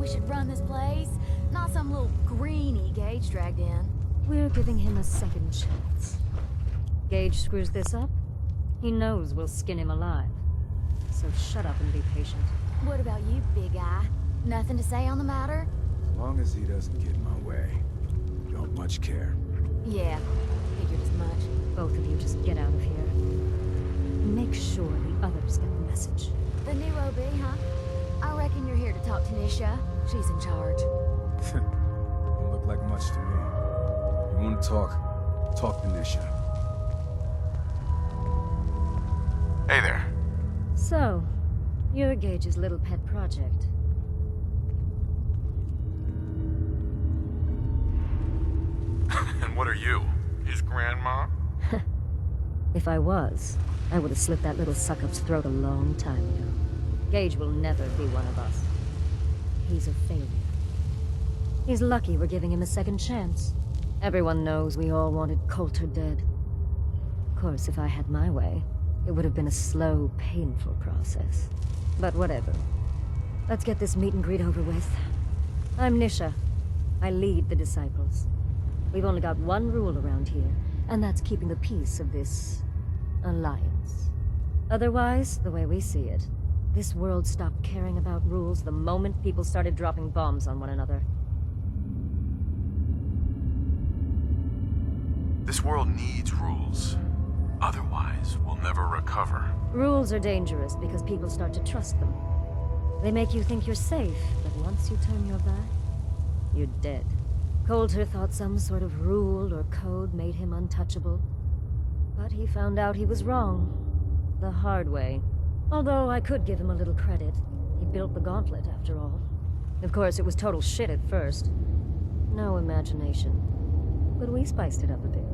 we should run this place. Not some little greenie Gage dragged in. We're giving him a second chance. Gage screws this up, he knows we'll skin him alive. So shut up and be patient. What about you, big guy? Nothing to say on the matter? As long as he doesn't get in my way. Don't much care. Yeah, figured as much. Both of you just get out of here. And make sure the others get the message. The new OB, huh? I reckon you're here to talk to Nisha. She's in charge. Don't look like much to me. You want to talk? Talk to Nisha. Hey there. So, you're Gage's little pet project. And what are you? His grandma? If I was, I would have slit that little suck-up's throat a long time ago. Gage will never be one of us. He's a failure. He's lucky we're giving him a second chance. Everyone knows we all wanted Coulter dead. Of course, if I had my way, it would have been a slow, painful process. But whatever. Let's get this meet and greet over with. I'm Nisha. I lead the Disciples. We've only got one rule around here, and that's keeping the peace of this alliance. Otherwise, the way we see it, this world stopped caring about rules the moment people started dropping bombs on one another. This world needs rules. Otherwise, we'll never recover. Rules are dangerous because people start to trust them. They make you think you're safe, but once you turn your back, you're dead. Coulter thought some sort of rule or code made him untouchable. But he found out he was wrong. The hard way. Although I could give him a little credit. He built the gauntlet, after all. Of course, it was total shit at first. No imagination. But we spiced it up a bit.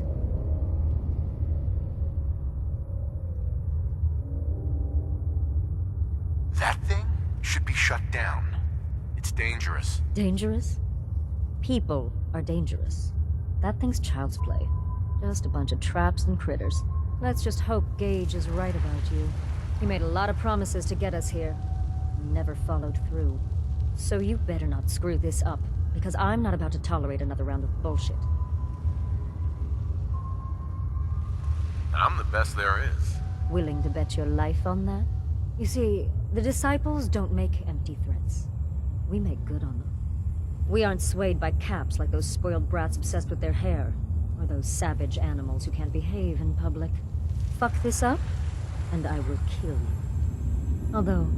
That thing should be shut down. It's dangerous. Dangerous? People are dangerous. That thing's child's play. Just a bunch of traps and critters. Let's just hope Gage is right about you. He made a lot of promises to get us here. Never followed through. So you better not screw this up, because I'm not about to tolerate another round of bullshit. I'm the best there is. Willing to bet your life on that? You see, the Disciples don't make empty threats. We make good on them. We aren't swayed by caps like those spoiled brats obsessed with their hair, or those savage animals who can't behave in public. Fuck this up, and I will kill you. Although,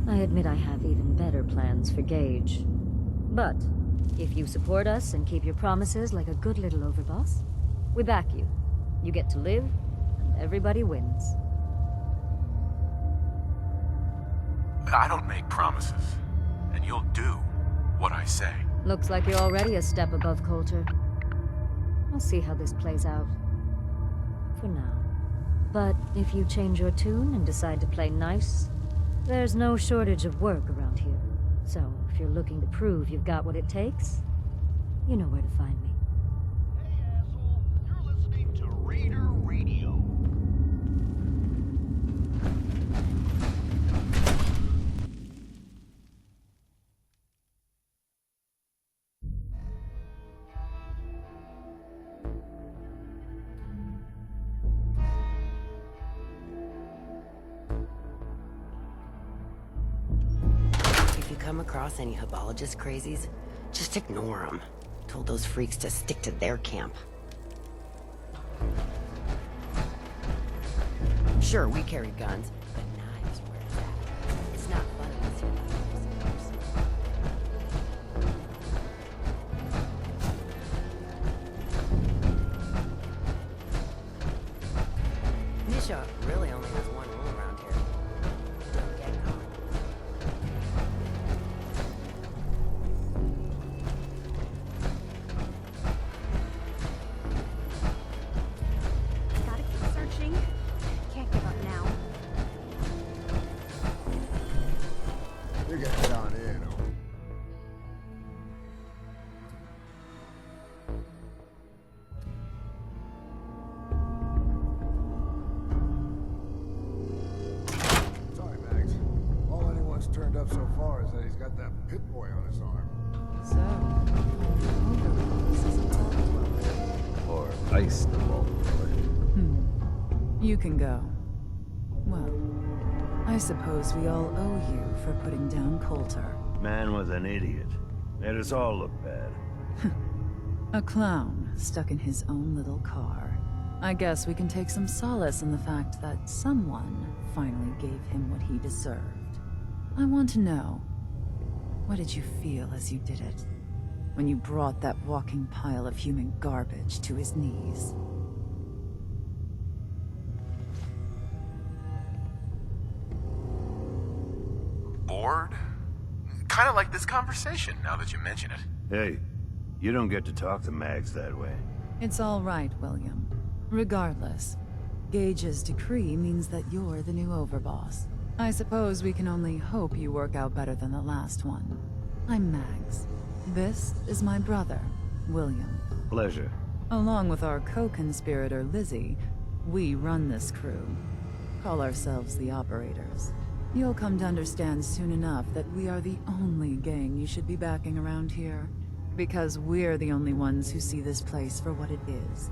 I admit I have even better plans for Gage. But, if you support us and keep your promises like a good little overboss, we back you. You get to live, and everybody wins. I don't make promises, and you'll do what I say. Looks like you're already a step above Coulter. I'll see how this plays out. For now. But if you change your tune and decide to play nice, there's no shortage of work around here. So, if you're looking to prove you've got what it takes, you know where to find me. Hey, asshole. You're listening to Raider Radio. If you come across any Hibologist crazies, just ignore them. Told those freaks to stick to their camp. Sure, we carry guns, but knives where it's at. It's not fun unless you know Nisha really only has one rule around here. Don't get caught. Gotta keep searching. Can't give up now. You get head on in. up so far is that he's got that pit boy on his arm. So, this is a vault. Or ice the vault. You can go. Well, I suppose we all owe you for putting down Coulter. Man was an idiot. Made us all look bad. A clown stuck in his own little car. I guess we can take some solace in the fact that someone finally gave him what he deserved. I want to know, what did you feel as you did it? When you brought that walking pile of human garbage to his knees? Bored? Kind of like this conversation, now that you mention it. Hey, you don't get to talk to Mags that way. It's all right, William. Regardless, Gage's decree means that you're the new overboss. I suppose we can only hope you work out better than the last one. I'm Mags. This is my brother, William. Pleasure. Along with our co-conspirator, Lizzie, we run this crew. Call ourselves the Operators. You'll come to understand soon enough that we are the only gang you should be backing around here. Because we're the only ones who see this place for what it is.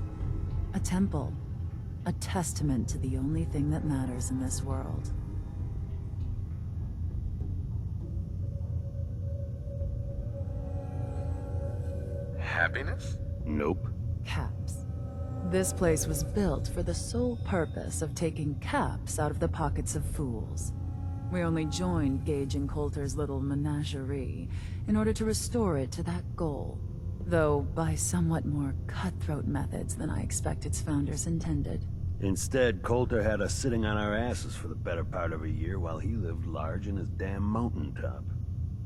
A temple. A testament to the only thing that matters in this world. Happiness? Nope. Caps. This place was built for the sole purpose of taking caps out of the pockets of fools. We only joined Gage and Coulter's little menagerie in order to restore it to that goal, though by somewhat more cutthroat methods than I expect its founders intended. Instead, Coulter had us sitting on our asses for the better part of a year while he lived large in his damn mountaintop.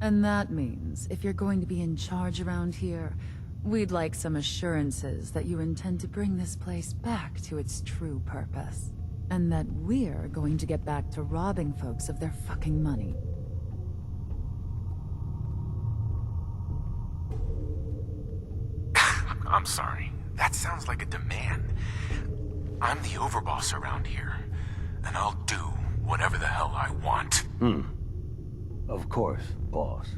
And that means, if you're going to be in charge around here, we'd like some assurances that you intend to bring this place back to its true purpose. And that we're going to get back to robbing folks of their fucking money. I'm sorry. That sounds like a demand. I'm the overboss around here, and I'll do whatever the hell I want. Of course, boss.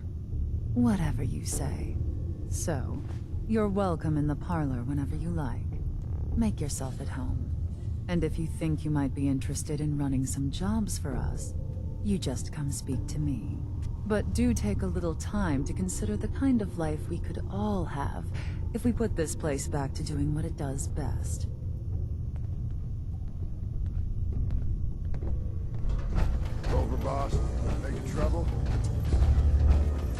Whatever you say. So, you're welcome in the parlor whenever you like. Make yourself at home. And if you think you might be interested in running some jobs for us, you just come speak to me. But do take a little time to consider the kind of life we could all have if we put this place back to doing what it does best. Overboss, making trouble?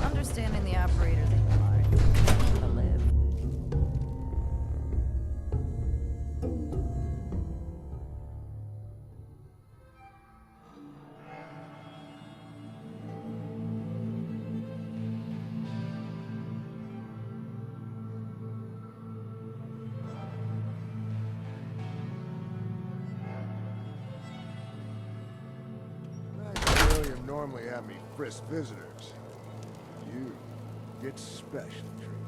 Understanding the operators ain't hard. To live. William normally have me frisk visitors. You get special treatment.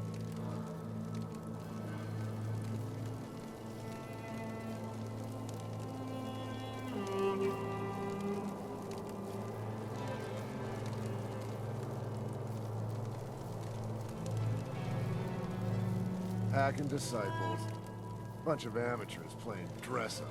Hacking disciples. Bunch of amateurs playing dress-up.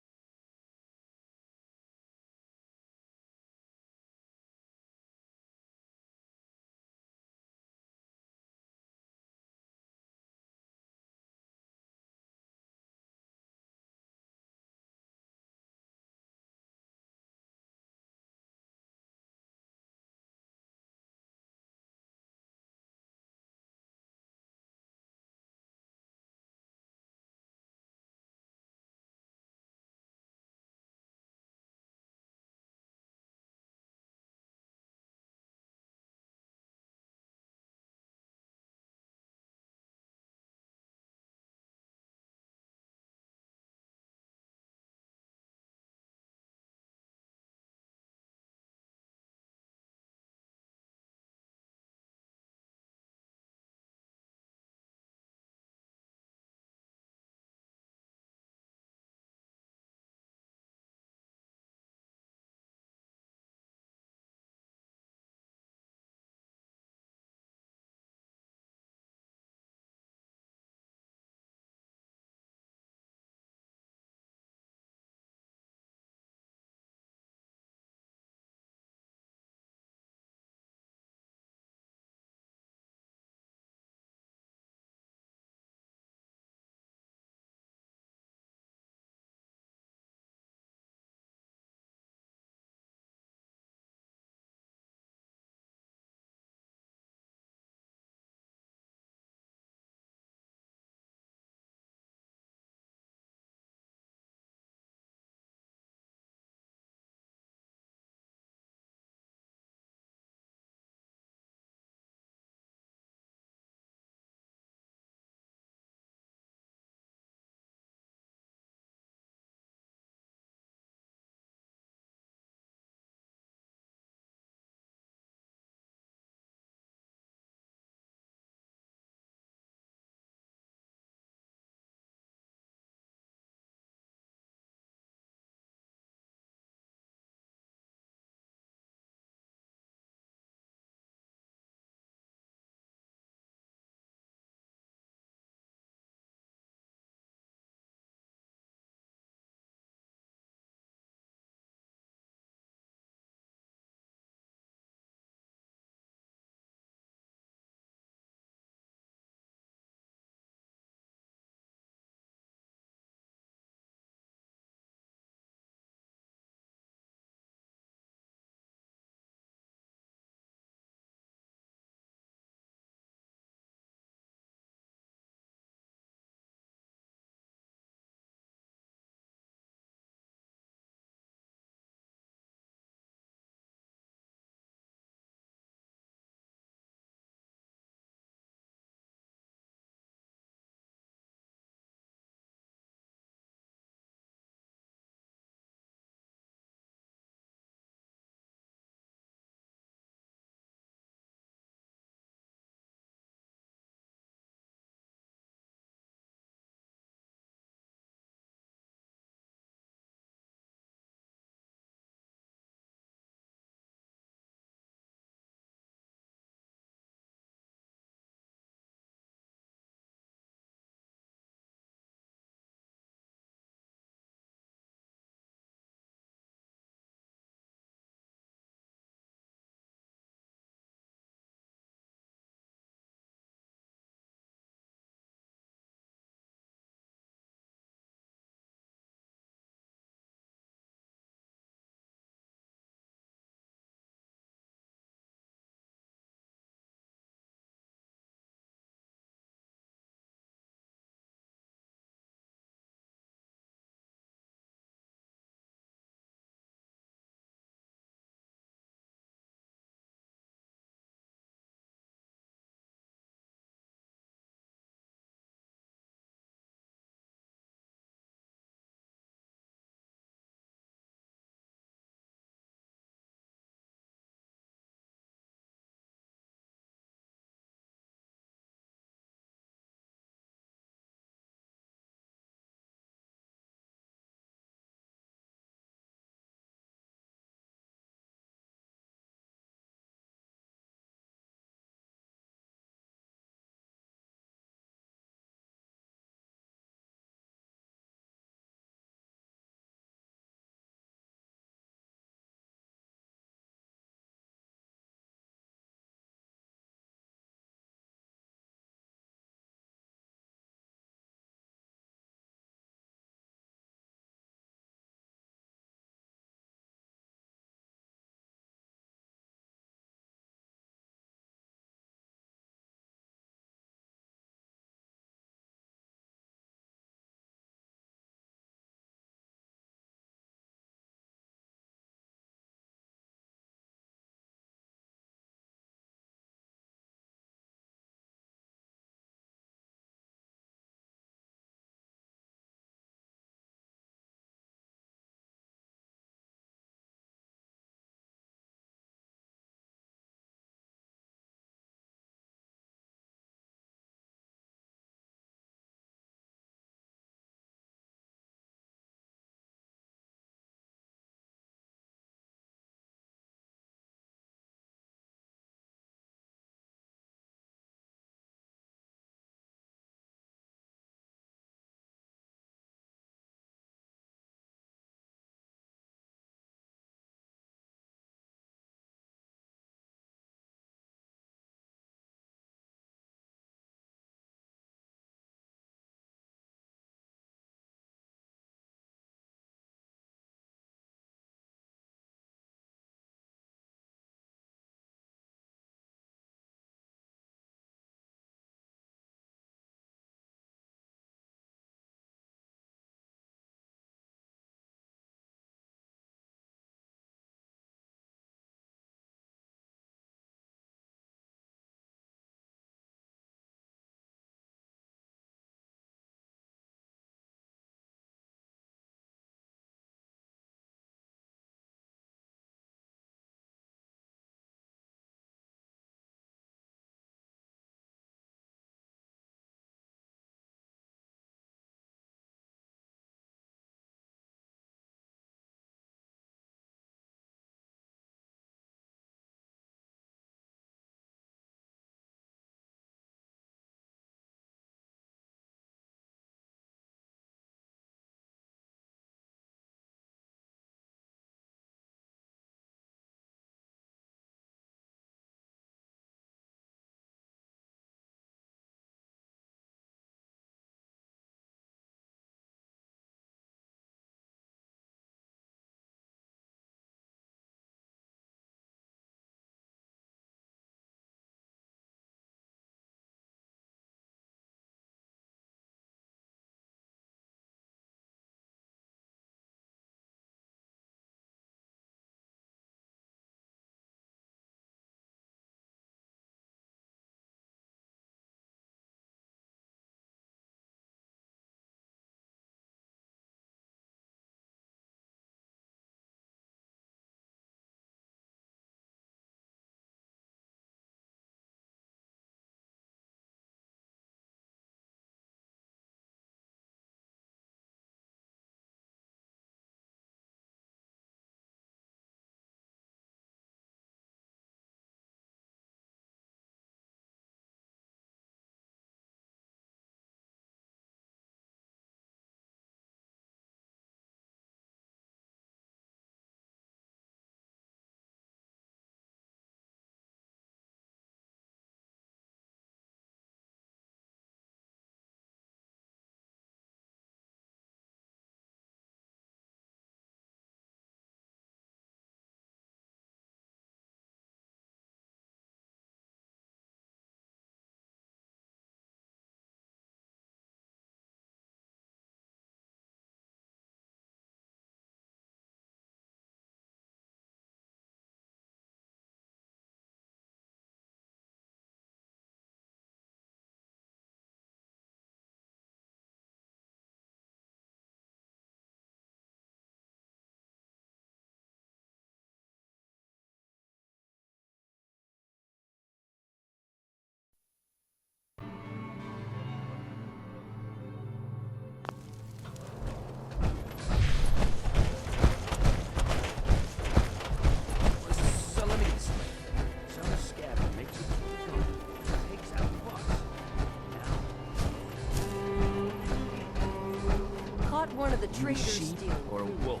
the traders steal or a wolf?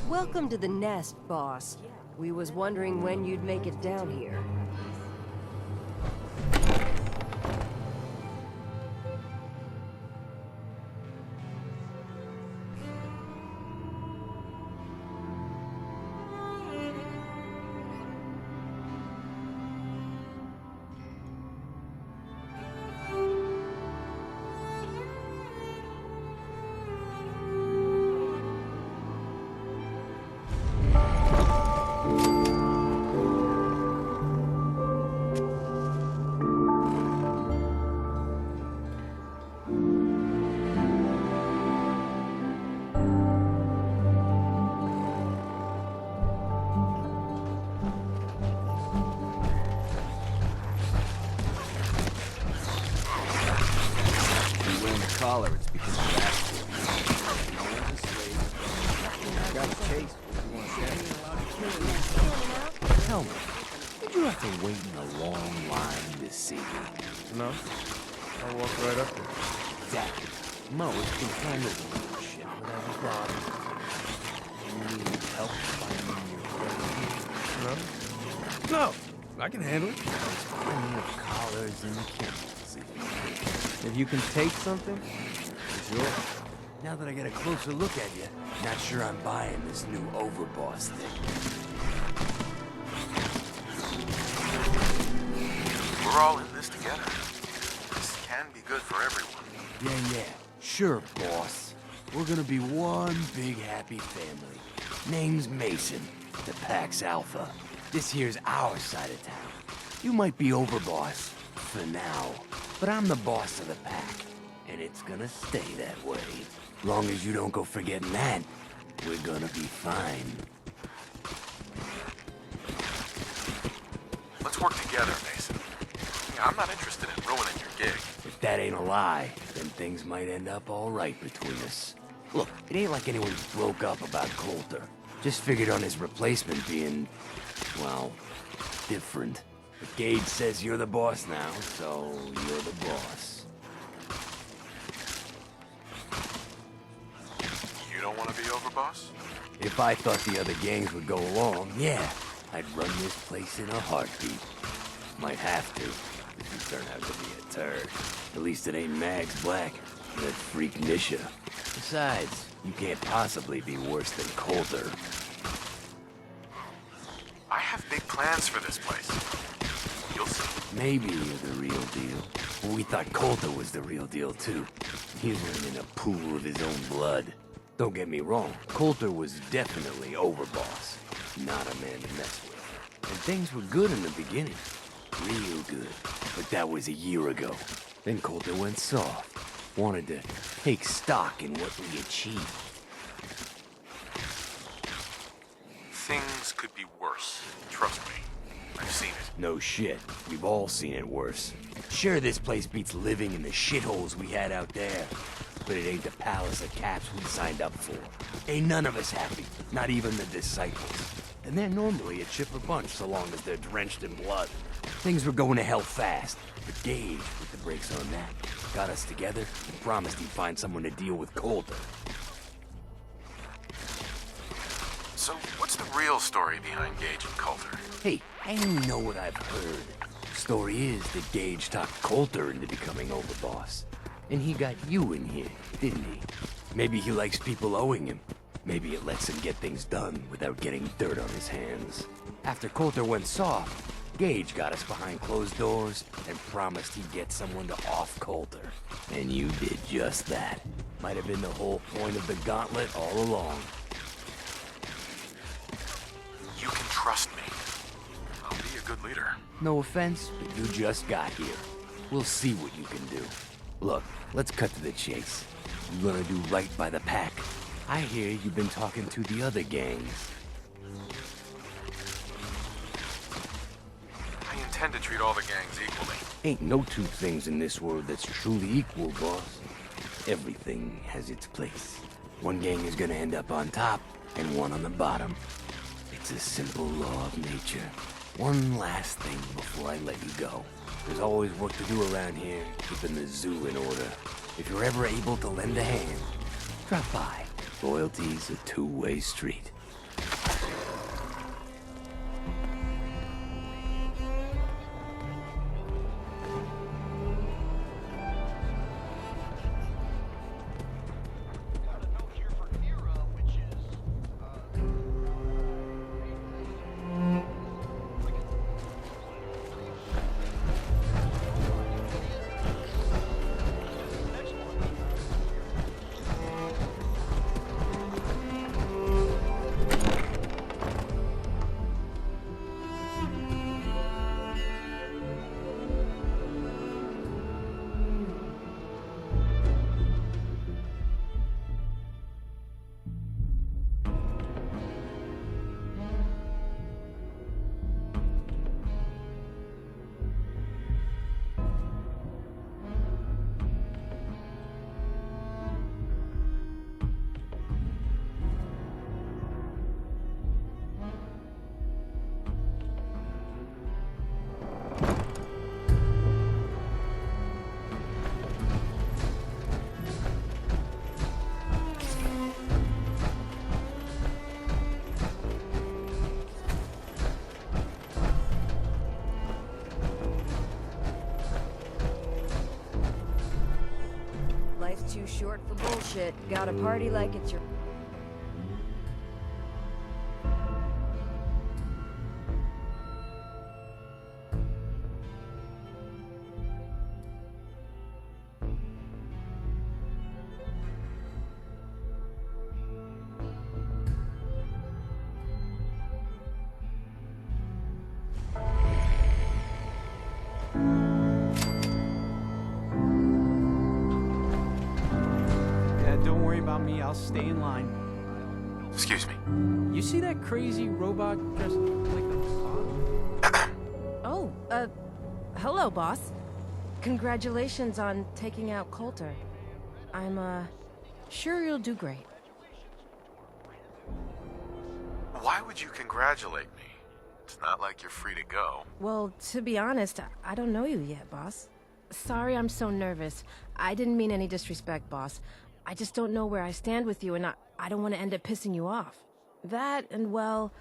Welcome to the nest, boss. We was wondering when you'd make it down here. Collar, it's because you asked for it. No one's a slave. You got a case. What do you want to say? Tell me, did you have to wait in a long line to see me? No. I walked right up there. Exactly. Mo has been handling this shit without a problem. You need help finding your friend? No, I can handle it. There's plenty of collars in the kennels. If you can take something, sure. Now that I get a closer look at you, not sure I'm buying this new overboss thing. We're all in this together. This can be good for everyone. Yeah. Sure, boss. We're gonna be one big happy family. Name's Mason, the Pax Alpha. This here's our side of town. You might be overboss, for now. But I'm the boss of the pack, and it's gonna stay that way. Long as you don't go forgetting that, we're gonna be fine. Let's work together, Mason. I'm not interested in ruining your gig. If that ain't a lie, then things might end up all right between us. Look, it ain't like anyone broke up about Coulter. Just figured on his replacement being, well, different. But Gage says you're the boss now, so you're the boss. You don't want to be overboss? If I thought the other gangs would go along, yeah, I'd run this place in a heartbeat. Might have to, if you turn out to be a turd. At least it ain't Mags Black, that freak Nisha. Besides, you can't possibly be worse than Coulter. I have big plans for this place. You'll see. Maybe you're the real deal. But we thought Coulter was the real deal, too. He ran in a pool of his own blood. Don't get me wrong, Coulter was definitely overboss. Not a man to mess with. And things were good in the beginning. Real good. But that was a year ago. Then Coulter went soft. Wanted to take stock in what we achieved. Things could be worse. Trust me. I've seen it. No shit. We've all seen it worse. Sure, this place beats living in the shitholes we had out there. But it ain't the palace of caps we signed up for. Ain't none of us happy. Not even the disciples. And they're normally a chipper bunch so long as they're drenched in blood. Things were going to hell fast. But Gage, with the brakes on that, got us together and promised he'd find someone to deal with Coulter. So, what's the real story behind Gage and Coulter? Hey, I only know what I've heard. Story is that Gage talked Coulter into becoming overboss. And he got you in here, didn't he? Maybe he likes people owing him. Maybe it lets him get things done without getting dirt on his hands. After Coulter went soft, Gage got us behind closed doors and promised he'd get someone to off Coulter. And you did just that. Might have been the whole point of the gauntlet all along. You can trust me. I'll be a good leader. No offense, but you just got here. We'll see what you can do. Look, let's cut to the chase. You gonna do right by the pack? I hear you've been talking to the other gangs. I intend to treat all the gangs equally. Ain't no two things in this world that's truly equal, boss. Everything has its place. One gang is gonna end up on top, and one on the bottom. It's a simple law of nature. One last thing before I let you go. There's always work to do around here, keeping the zoo in order. If you're ever able to lend a hand, drop by. Loyalty's a two-way street. Life's too short for bullshit. Gotta party like it's your... Don't worry about me, I'll stay in line. Excuse me. You see that crazy robot dressed like a bot? Oh, hello, boss. Congratulations on taking out Coulter. I'm, sure you'll do great. Why would you congratulate me? It's not like you're free to go. Well, to be honest, I don't know you yet, boss. Sorry I'm so nervous. I didn't mean any disrespect, boss. I just don't know where I stand with you, and I don't want to end up pissing you off. That, and well,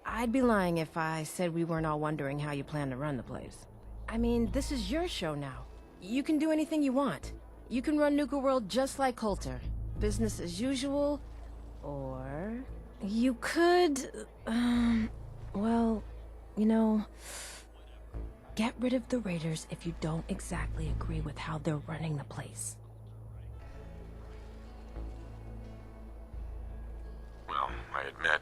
I'd be lying if I said we weren't all wondering how you plan to run the place. I mean, this is your show now. You can do anything you want. You can run Nuka World just like Coulter. Business as usual, or you could, well, you know, get rid of the Raiders if you don't exactly agree with how they're running the place. Well, I admit,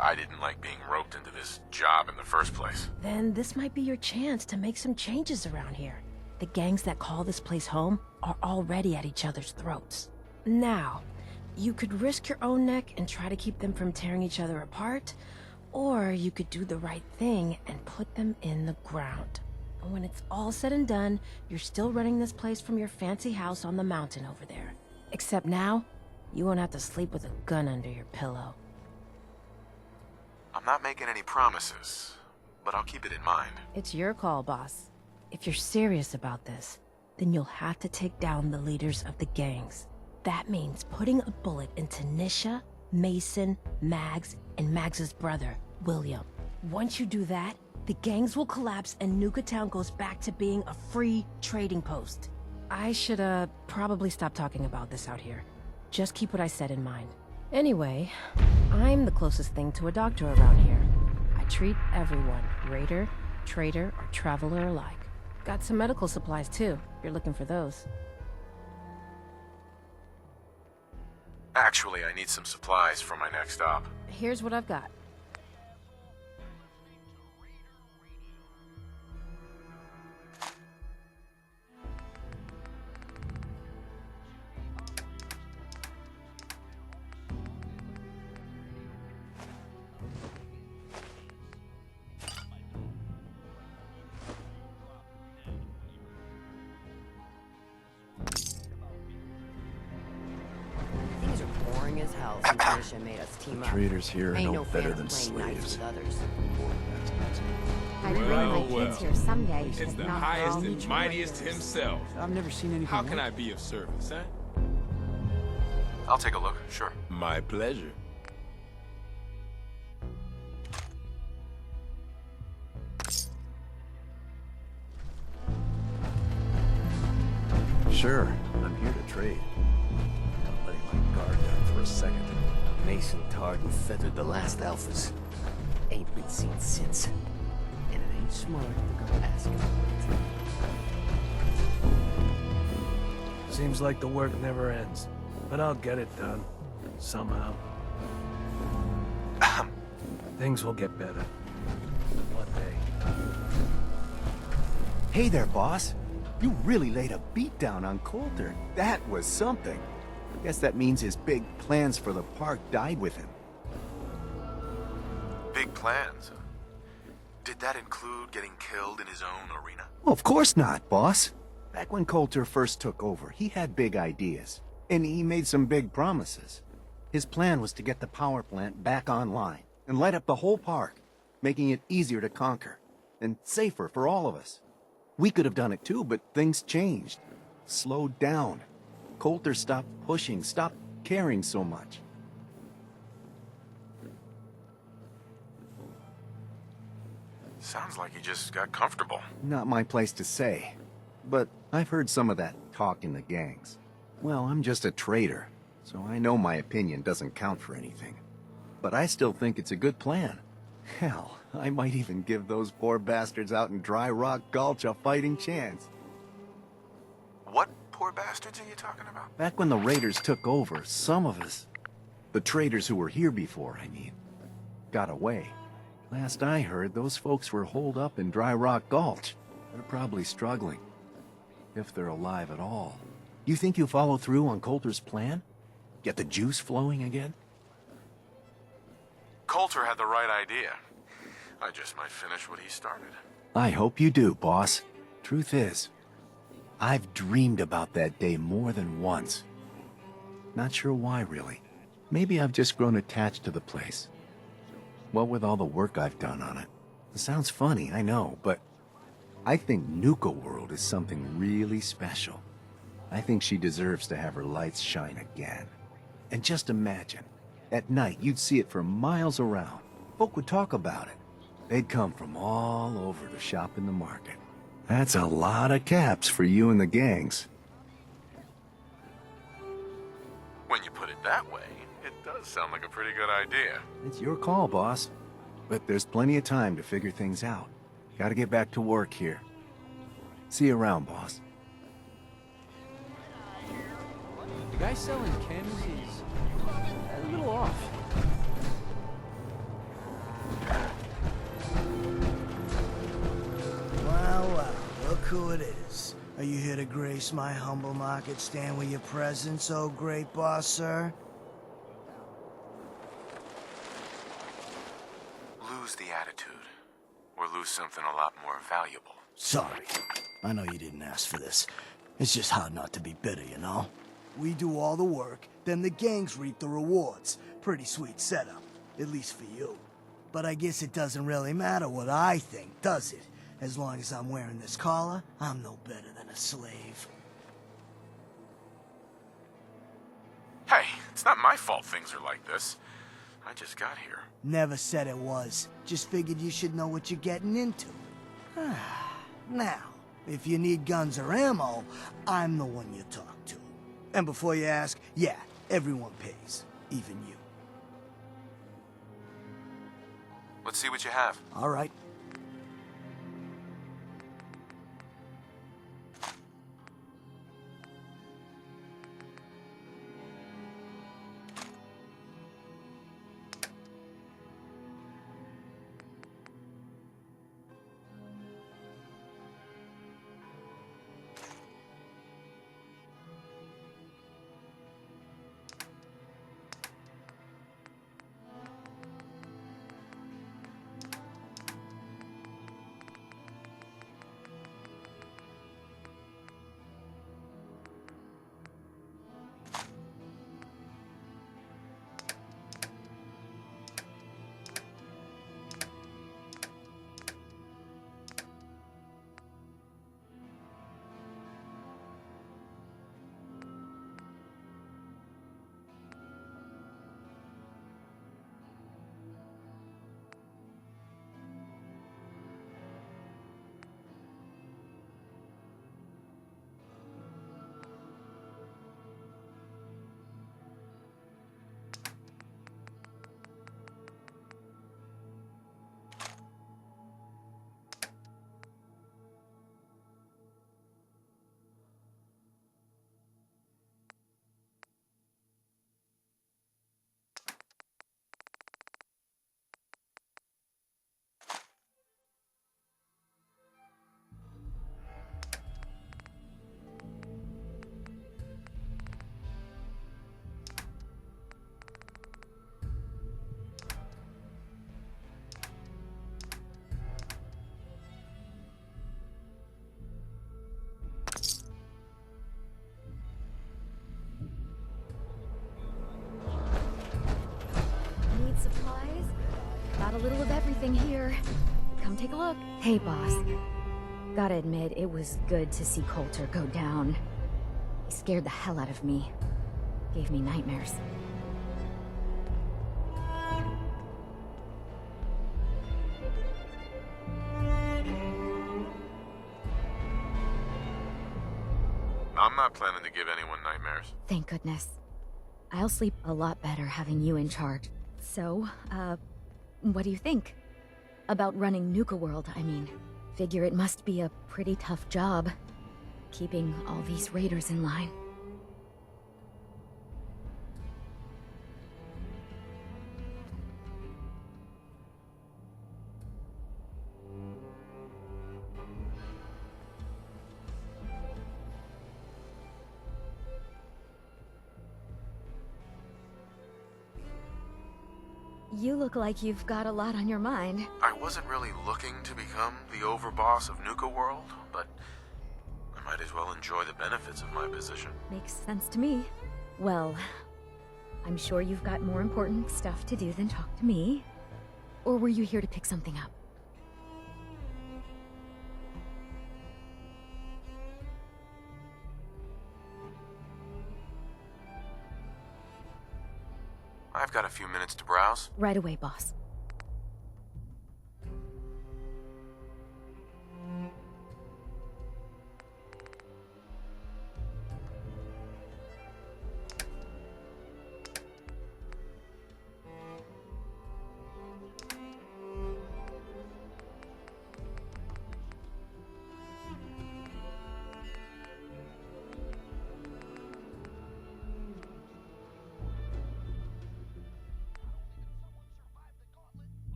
I didn't like being roped into this job in the first place. Then this might be your chance to make some changes around here. The gangs that call this place home are already at each other's throats. Now, you could risk your own neck and try to keep them from tearing each other apart, or you could do the right thing and put them in the ground. And when it's all said and done, you're still running this place from your fancy house on the mountain over there. Except now, you won't have to sleep with a gun under your pillow. I'm not making any promises, but I'll keep it in mind. It's your call, boss. If you're serious about this, then you'll have to take down the leaders of the gangs. That means putting a bullet into Nisha, Mason, Mags, and Mags's brother, William. Once you do that, the gangs will collapse and Nuka Town goes back to being a free trading post. I should, probably stop talking about this out here. Just keep what I said in mind. Anyway, I'm the closest thing to a doctor around here. I treat everyone, raider, trader, or traveler alike. Got some medical supplies too, if you're looking for those. Actually, I need some supplies for my next stop. Here's what I've got. Things are boring as hell since militia made us team The up. traders here are Ain't no no better fan of than playing nice slaves. with others. I'd bring my kids here someday. It's if the not for highest all and the mightiest traitors. himself. I've never seen anything How can like I be of service, huh? I'll take a look, sure. My pleasure. Sure, I'm here to trade. Not letting my guard down for a second. Mason tarred and feathered the last alphas. Ain't been seen since. And it ain't smart to go asking for it. Seems like the work never ends, but I'll get it done. Somehow. Things will get better. One day. Hey there, boss. You really laid a beat down on Coulter. That was something. Guess that means his big plans for the park died with him. Big plans. Did that include getting killed in his own arena? Well, of course not, boss. Back when Coulter first took over, he had big ideas. And he made some big promises. His plan was to get the power plant back online and light up the whole park, making it easier to conquer and safer for all of us. We could have done it too, but things changed. Slowed down. Coulter stopped pushing, stopped caring so much. Sounds like he just got comfortable. Not my place to say. But I've heard some of that talk in the gangs. Well, I'm just a trader, so I know my opinion doesn't count for anything. But I still think it's a good plan. Hell, I might even give those poor bastards out in Dry Rock Gulch a fighting chance. What poor bastards are you talking about? Back when the raiders took over, some of us, the traders who were here before, I mean, got away. Last I heard, those folks were holed up in Dry Rock Gulch. They're probably struggling. If they're alive at all. You think you'll follow through on Coulter's plan? Get the juice flowing again? Coulter had the right idea. I just might finish what he started. I hope you do, boss. Truth is, I've dreamed about that day more than once. Not sure why, really. Maybe I've just grown attached to the place. What with all the work I've done on it. It sounds funny, I know, but I think Nuka World is something really special. I think she deserves to have her lights shine again. And just imagine, at night you'd see it for miles around. Folk would talk about it. They'd come from all over to shop in the market. That's a lot of caps for you and the gangs. When you put it that way, it does sound like a pretty good idea. It's your call, boss. But there's plenty of time to figure things out. Gotta get back to work here. See you around, boss. The guy selling chems is a little off. Well, look who it is. Are you here to grace my humble market stand with your presence, oh great boss, sir? Lose the attitude, or lose something a lot more valuable. Sorry. I know you didn't ask for this. It's just hard not to be bitter, you know? We do all the work, then the gangs reap the rewards. Pretty sweet setup, at least for you. But I guess it doesn't really matter what I think, does it? As long as I'm wearing this collar, I'm no better than a slave. Hey, it's not my fault things are like this. I just got here. Never said it was. Just figured you should know what you're getting into. Now, if you need guns or ammo, I'm the one you talk to. And before you ask, yeah, everyone pays. Even you. Let's see what you have. All right. got a little of everything here. Come take a look. Hey, boss. Gotta admit, it was good to see Coulter go down. He scared the hell out of me. Gave me nightmares. I'm not planning to give anyone nightmares. Thank goodness. I'll sleep a lot better having you in charge. So, what do you think? About running Nuka World, I mean. Figure it must be a pretty tough job, keeping all these raiders in line. You look like you've got a lot on your mind. I wasn't really looking to become the overboss of Nuka World, but I might as well enjoy the benefits of my position. Makes sense to me. Well, I'm sure you've got more important stuff to do than talk to me. Or were you here to pick something up? I've got a few minutes to browse. Right away, boss.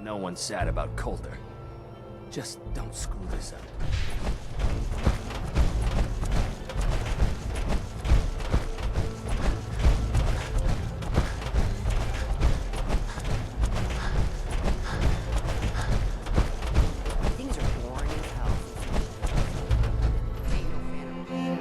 No one's sad about Coulter. Just don't screw this up. Things are boring as hell. Ain't no fan of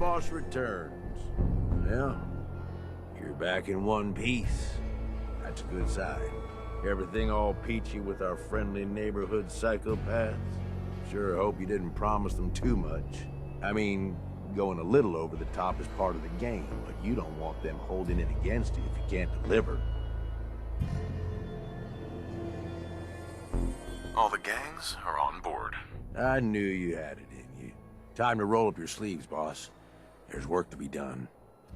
overboss returns. Yeah, you're back in one piece. That's a good sign. Everything all peachy with our friendly neighborhood psychopaths? Sure hope you didn't promise them too much. I mean, going a little over the top is part of the game, but you don't want them holding it against you if you can't deliver. All the gangs are on board. I knew you had it in you. Time to roll up your sleeves, boss. There's work to be done.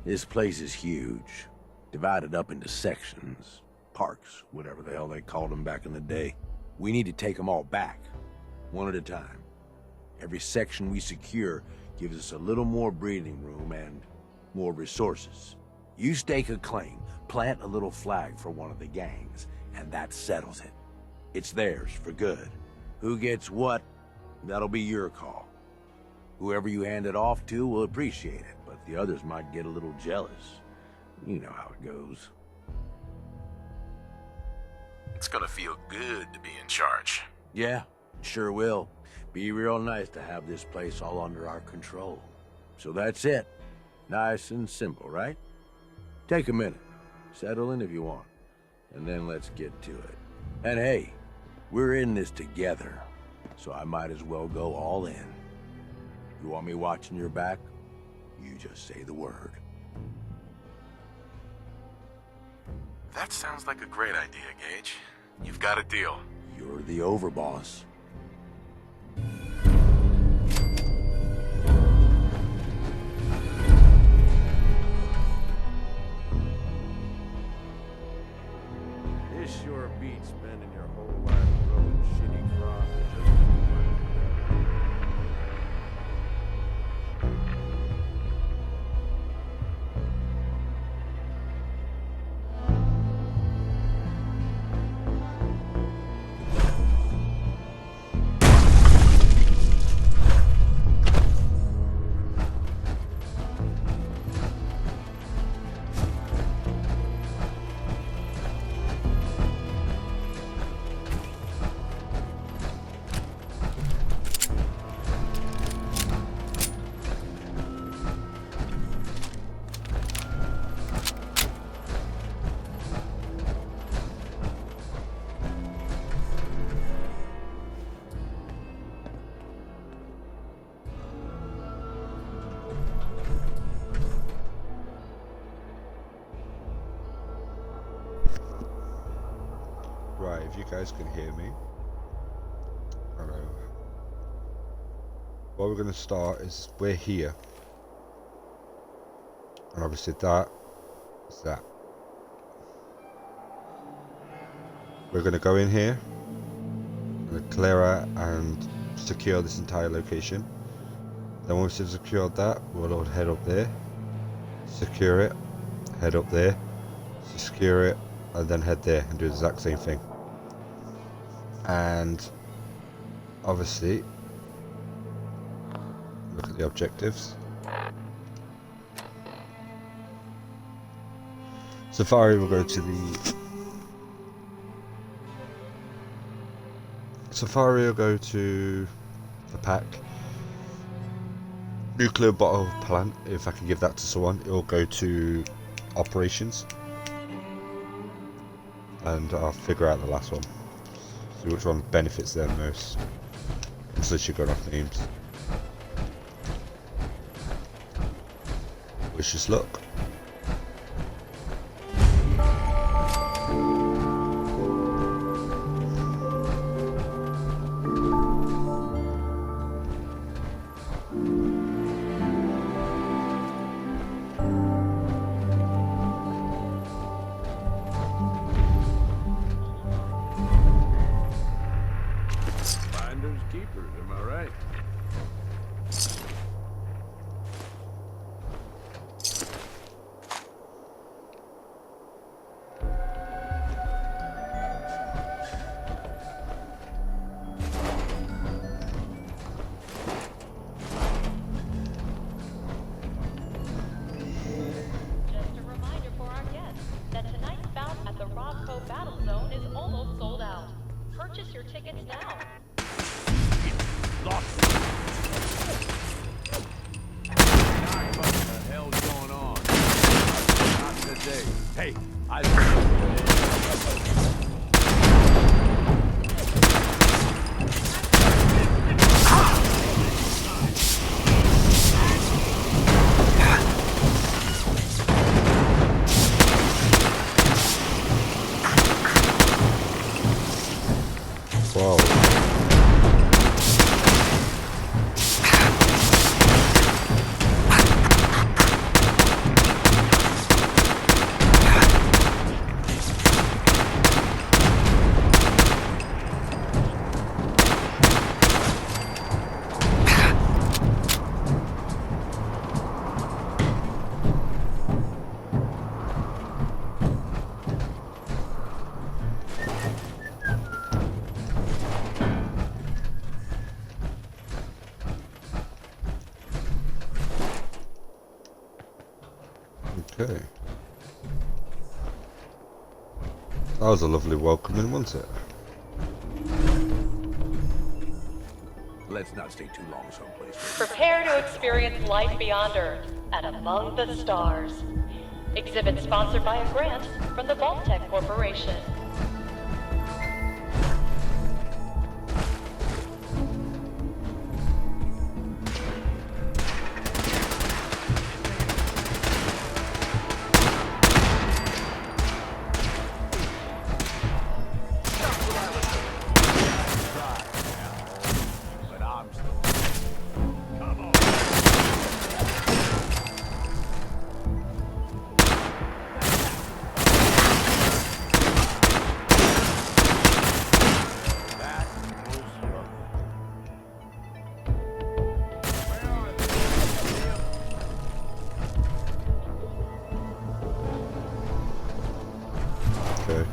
This place is huge, divided up into sections. Parks, whatever the hell they called them back in the day. We need to take them all back, one at a time. Every section we secure gives us a little more breathing room and more resources. You stake a claim, plant a little flag for one of the gangs, and that settles it. It's theirs for good. Who gets what, that'll be your call. Whoever you hand it off to will appreciate it, but the others might get a little jealous. You know how it goes. It's gonna feel good to be in charge. Yeah, sure will. Be real nice to have this place all under our control. So that's it. Nice and simple, right? Take a minute. Settle in if you want. And then let's get to it. And hey, we're in this together, so I might as well go all in. You want me watching your back? You just say the word. That sounds like a great idea, Gage. You've got a deal. You're the overboss. This sure beats spending your whole life growing shitty crops just to Right, if you guys can hear me. Hello. What we're going to start is we're here. And obviously that is that. We're going to go in here. We're going to clear out and secure this entire location. Then once we've secured that, we'll all head up there. Secure it. Head up there. Secure it. And then head there and do the exact same thing. And obviously look at the objectives. Safari will go to the pack. Nuclear bottle plant, if I can give that to someone, it will go to operations. And I'll figure out the last one. See which one benefits them most. Unless you've got enough names. Wish us luck. keepers, am I right? Just a reminder for our guests that tonight's bout at the Roscoe Battle Zone is almost sold out. Purchase your tickets now. Lost. Okay. That was a lovely welcoming, wasn't it? Let's not stay too long someplace. Prepare to experience life beyond Earth and among the stars. Exhibit sponsored by a grant from the Vault-Tec Corporation. Okay.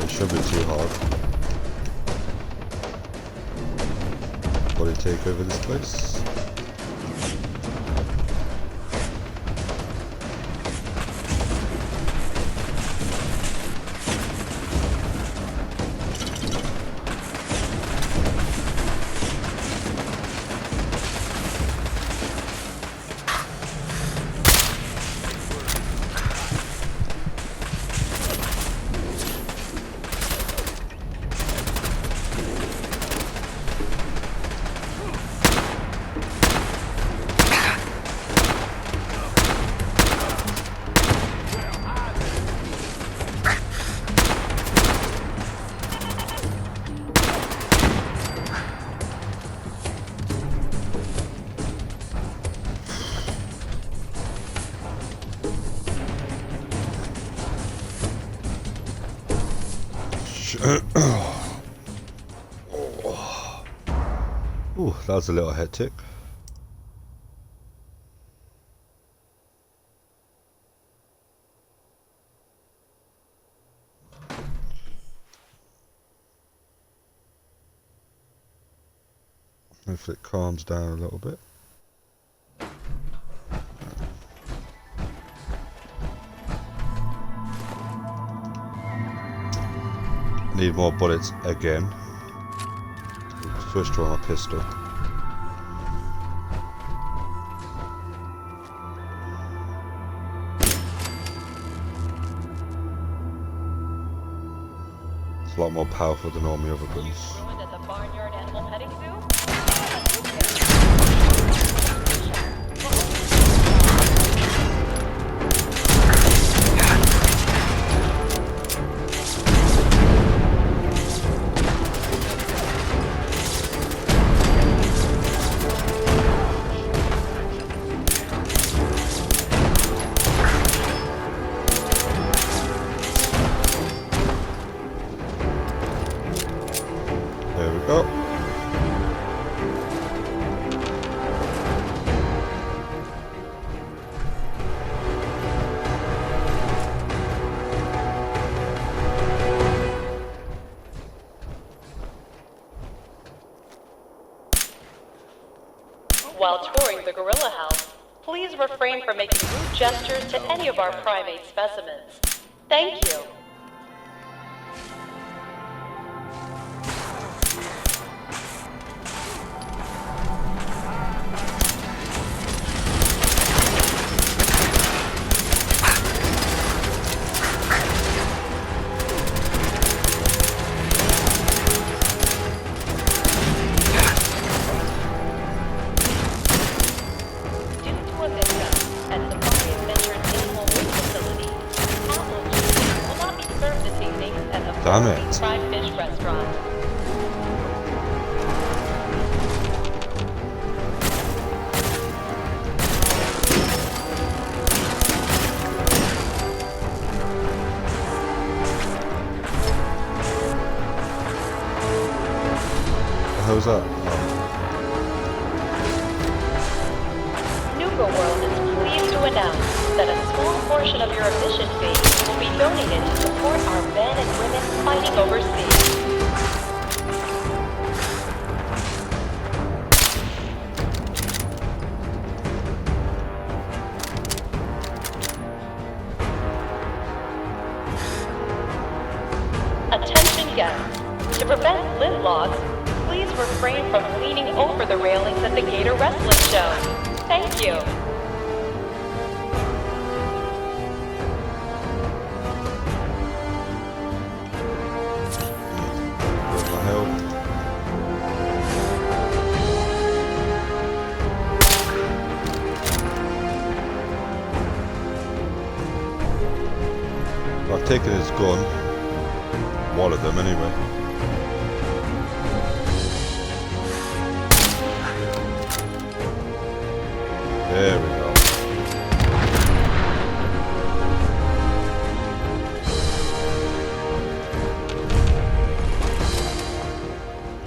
Shouldn't be too hard. Body take over this place. Ooh, that was a little hectic. Hopefully it calms down a little bit. Need more bullets again. Switch to my pistol. a lot more powerful than all my other guns. Ruined at the Barnyard Animal Petting Zoo? There we go. While touring the gorilla house, please refrain from making rude gestures to any of our primate specimens. Thank you. Damn it. Fried fish restaurant. How's that? Nuka World is pleased to announce that a small portion of your admission fee will be donated to support our men and women fighting overseas. Attention guests. To prevent lint loss, please refrain from leaning over the railings at the Gator Wrestling Show. Thank you. I've taken his gun. One of them anyway. There we go.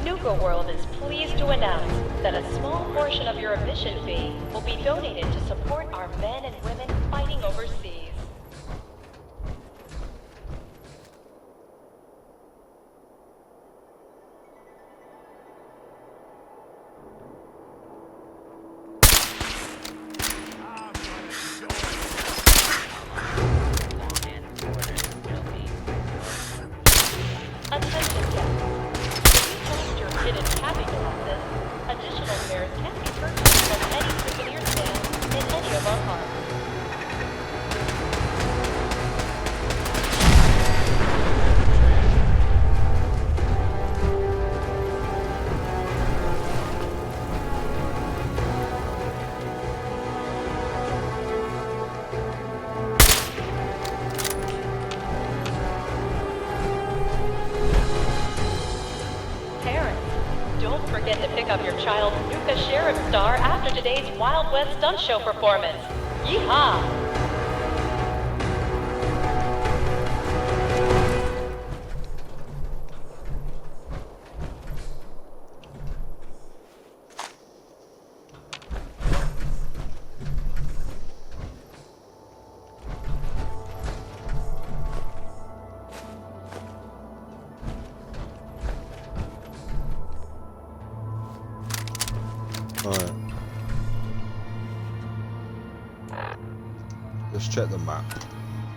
Nuka World is pleased to announce that a small portion of your admission fee will be donated to support our men and women fighting overseas. Attention guests. If you lost your hidden cabin glasses, additional pairs can be purchased from any souvenir stand in any of our parks. Don't forget to pick up your child's Nuka Sheriff Star after today's Wild West Stunt Show performance. Yeehaw! Alright. Let's check the map.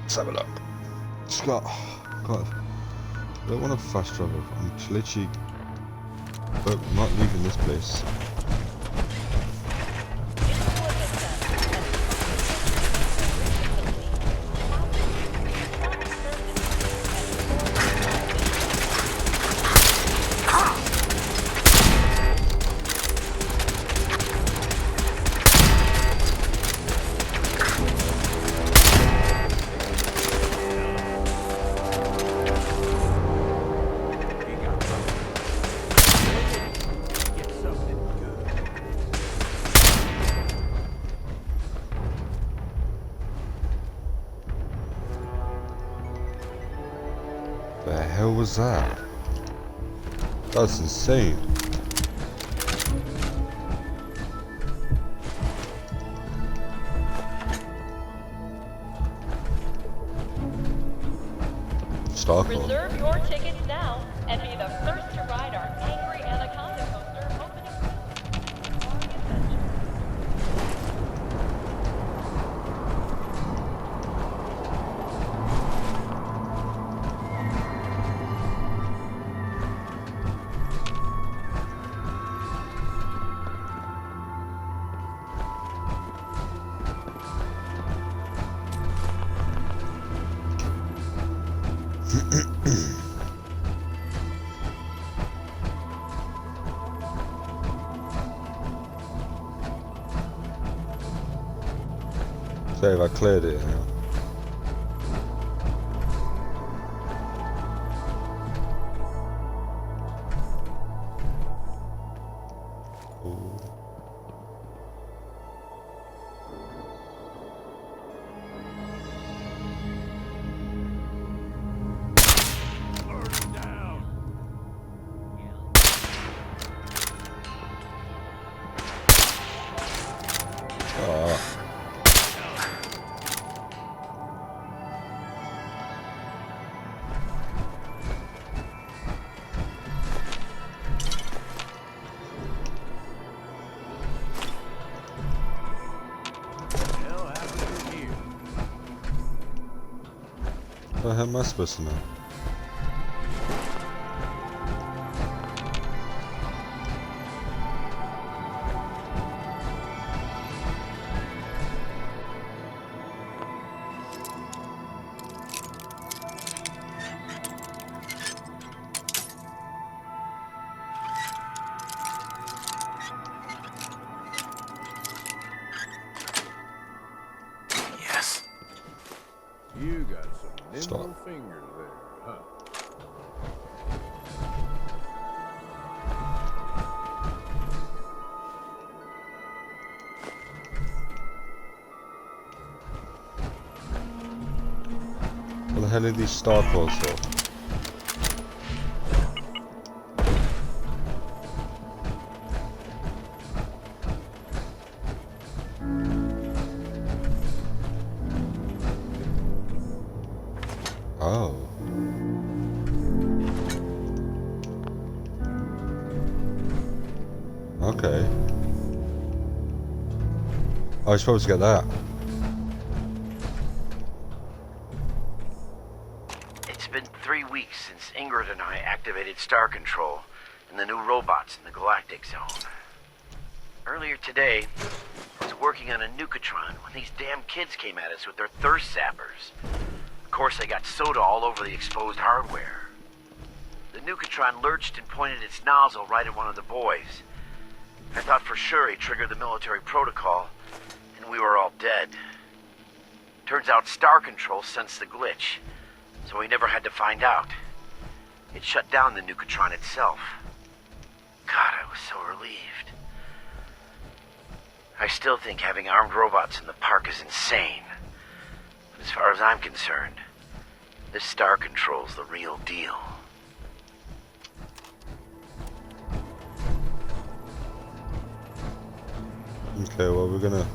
Let's have a look. Scott, God, I don't want to fast travel. I'm literally not leaving this place. The hell was that? That's insane. Stockholm. Reserve your tickets now and be the first to ride our Angry Anaconda coaster opening. Say if I cleared it now. What the hell am I supposed to know? Yes. You got some nimble Stop. fingers there, huh? What the hell are these star codes for? Oh. Okay. I was supposed to get that. It's been 3 weeks since Ingrid and I activated Star Control and the new robots in the Galactic Zone. Earlier today, I was working on a nukatron when these damn kids came at us with their thirst sappers. Of course, they got soda all over the exposed hardware. The nukatron lurched and pointed its nozzle right at one of the boys. I thought for sure he triggered the military protocol, and we were all dead. Turns out Star Control sensed the glitch, so we never had to find out. It shut down the nukatron itself. God, I was so relieved. I still think having armed robots in the park is insane. But as far as I'm concerned, this Star Control's the real deal. Okay, well we're gonna...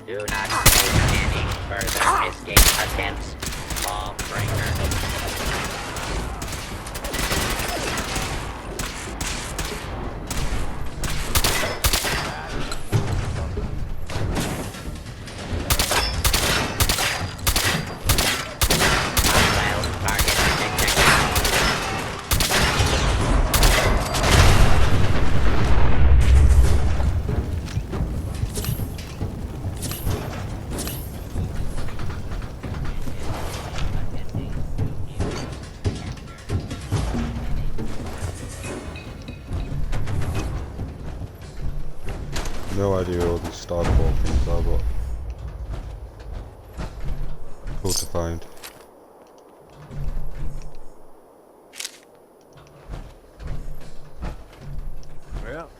Do not make any further escape attempts, lawbreaker. No idea what all these star ball things are, but cool to find. Well,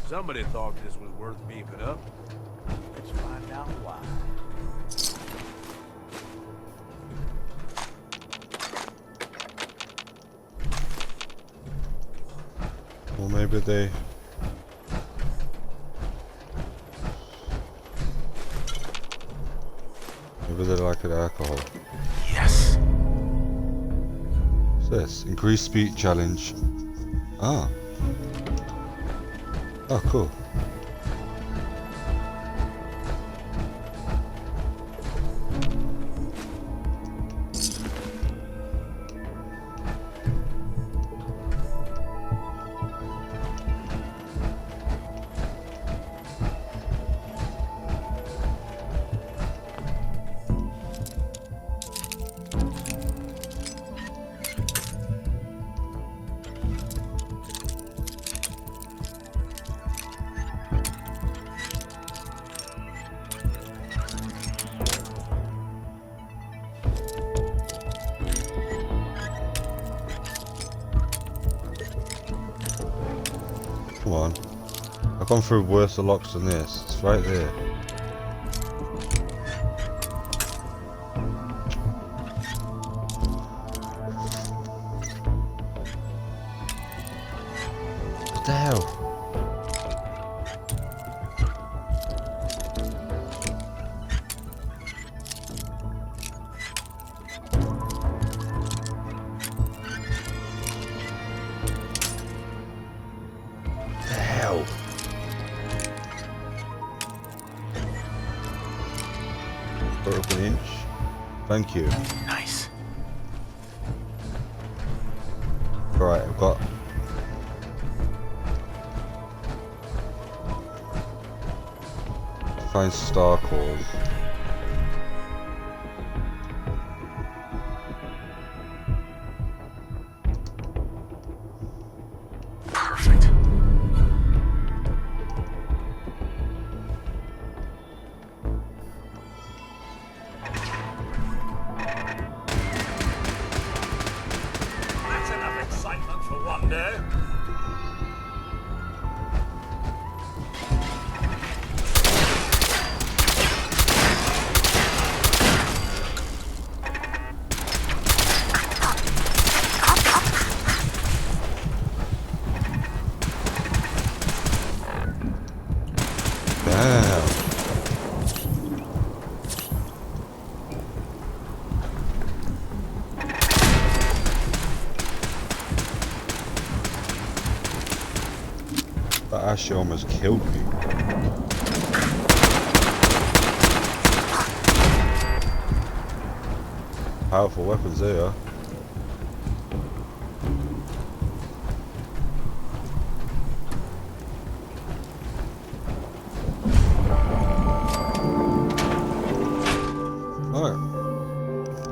somebody thought this was worth beefing up. Let's find out why. Or maybe they... Maybe they like it alcohol. Yes. What's this? Increased speed challenge. Ah. Oh, cool. Come on. I've gone through worse locks than this. It's right there. What the hell? An inch. Thank you. Nice. Alright, I've got... Find star cores. Perfect. That's enough excitement for one day. Damn. That actually almost killed me. Powerful weapons there. Alright.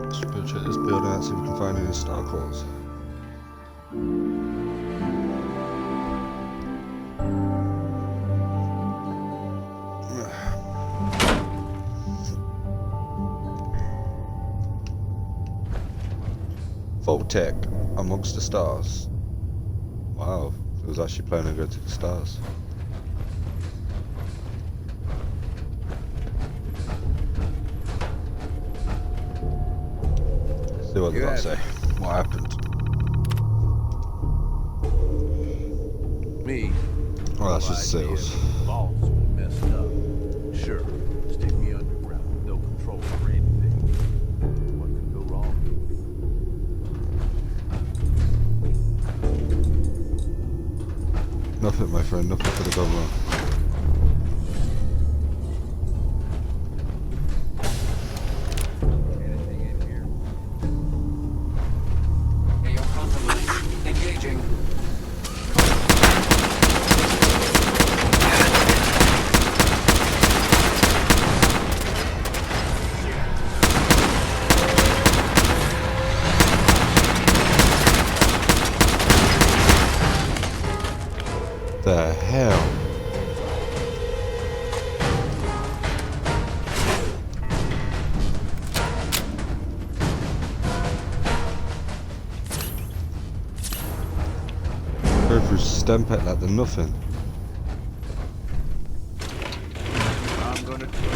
Let's go check this building out, see if we can find any star cores. Voltec amongst the stars. Wow, it was actually planning to go to the stars. See what they say. What happened? Me. Oh, that's just sales. Balls messed up. Sure, stick me underground with no control over anything. What could go wrong? Nothing, my friend. Nothing could have gone wrong. Engaging. The hell? Go through Stempet like they're nothing. I'm gonna try.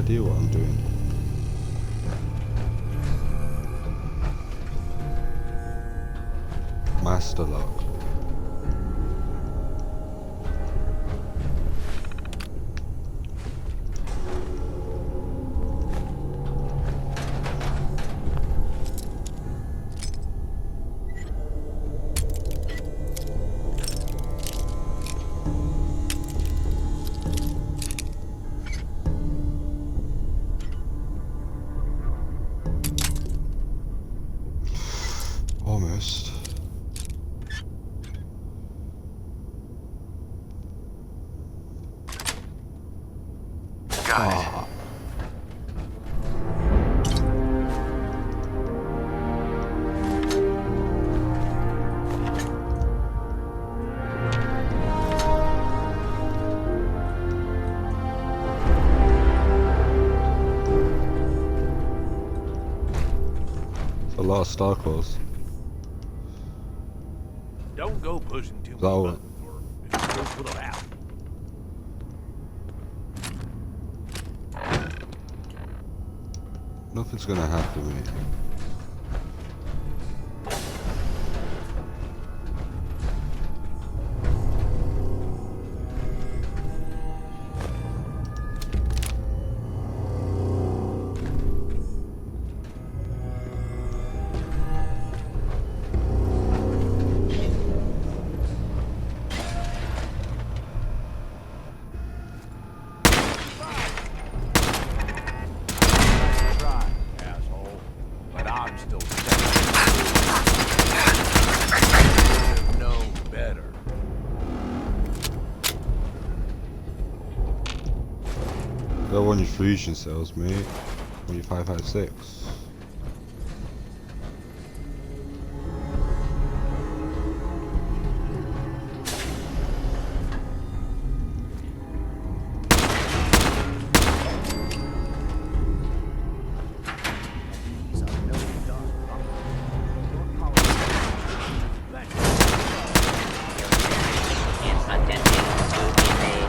idea what I'm doing. Master lock. Almost. Got it. A lot of star cores. Don't go pushing too Is that many all? buttons, or it'll go put 'em out. Nothing's gonna happen, mate. Try, asshole. But I'm still standing. No better. Go on your fusion cells, mate. On your 556. These are no done. Is attending to be made.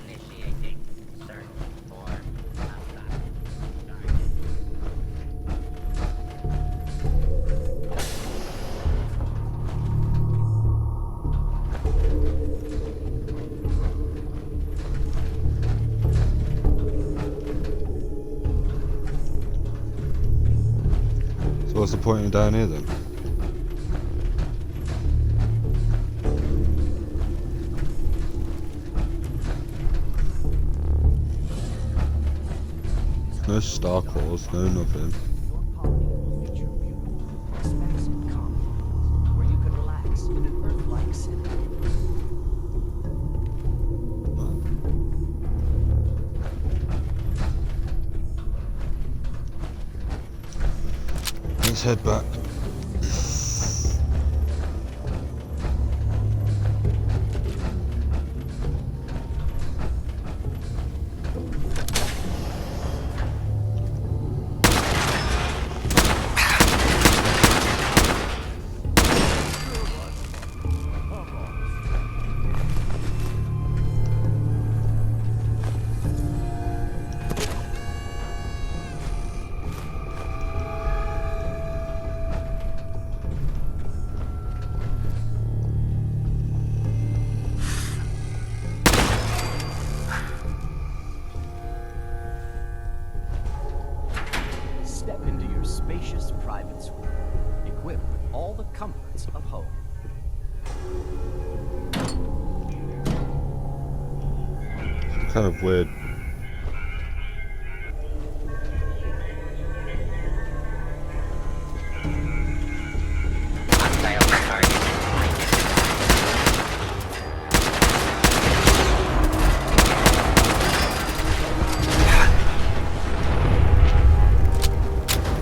Initiating search for So what's the point in down here then? No star cores, no nothing. Where you can relax in an Earth-like setting. Let's head back. kind of weird.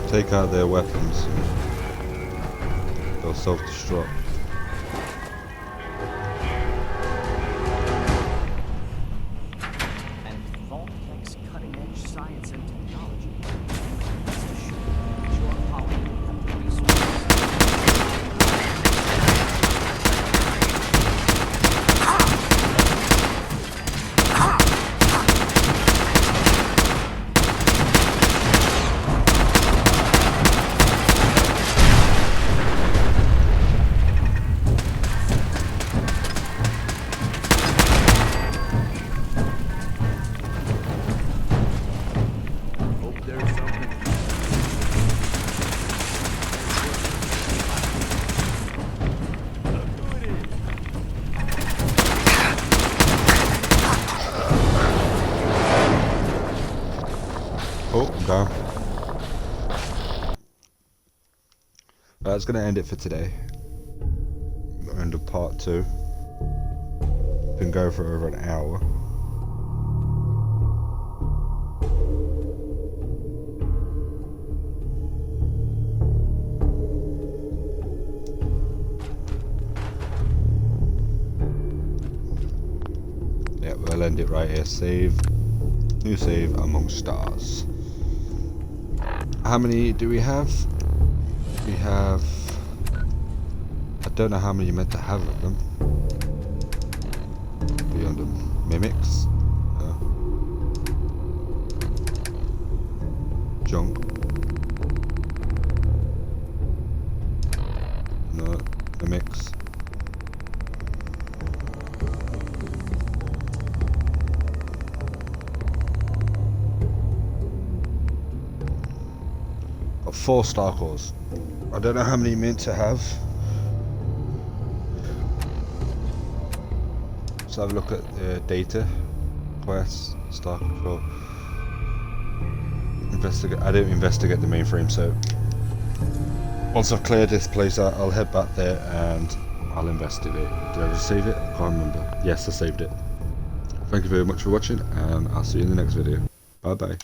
Take out their weapons. They'll self-destruct. And Vault likes cutting-edge science and technology. Rest assured that your colony will have the resources. Oh, I'm down. That's going to end it for today. End of part 2. Been going for over an hour. Yeah, we'll end it right here. Save. New save among stars. How many do we have? We have... I don't know how many you're meant to have of them. Beyond them. Mimics. Junk. No. Mimics. Got 4 star cores. I don't know how many meant to have. Let's have a look at the data. Quests, star control. Investigate. I didn't investigate the mainframe, so once I've cleared this place out, I'll head back there and I'll investigate. Did I just save it? I can't remember. Yes, I saved it. Thank you very much for watching, and I'll see you in the next video. Bye bye.